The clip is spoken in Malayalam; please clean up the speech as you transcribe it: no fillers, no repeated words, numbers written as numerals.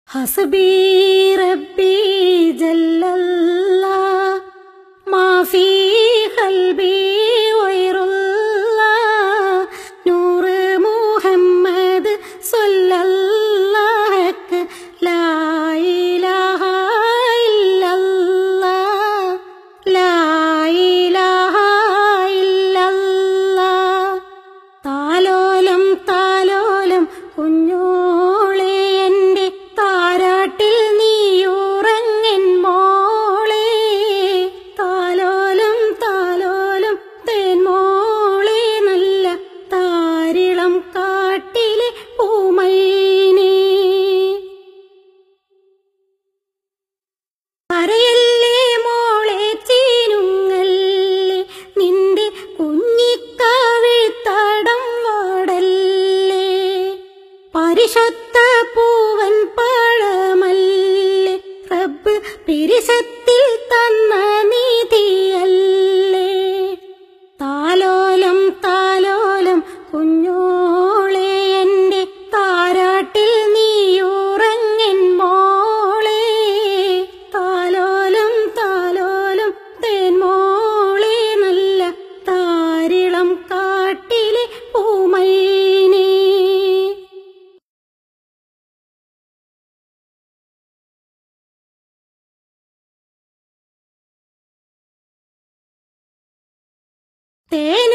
ഹസ്ബി റബ്ബി ജല്ലല്ലാഹ് മാ ഫീ ഖൽബി ഗൈറുല്ലാഹ് നൂറ് മുഹമ്മദ് സ്വല്ലല്ലാഹു ലാ ഇലാഹ ഇല്ലല്ലാഹ് ലാ ഇലാഹ ഇല്ലല്ലാഹ്. താലോലം താലോലം കുഞ്ഞോളെ എൻ്റെ താരാട്ടിൽ നീയുറങ്ങൻ മോളെ. താലോലം താലോലം തേൻമോളെ നല്ല താരിളം കാട്ടിലെ പൂമൈനേ. കരയല്ലേ മോളെ ചീനുങ്ങല്ലേ നിന്റെ കുഞ്ഞിക്കാവിൽ തടം വാടല്ലേ. പരിശുദ്ധ പൂവൻ പഴമല്ലേ റബ്ബ് പിരിശത്തിൽ തന്ന നിധിയല്ലേ. താലോലം താലോലം കുഞ്ഞോളെ എൻ്റെ താരാട്ടിൽ നീയുറങ്ങൻ മോളെ. താലോലം താലോലം തേൻമോളെ നല്ല താരിളം കാട്ടിലെ പൂമൈനേ. തേൻ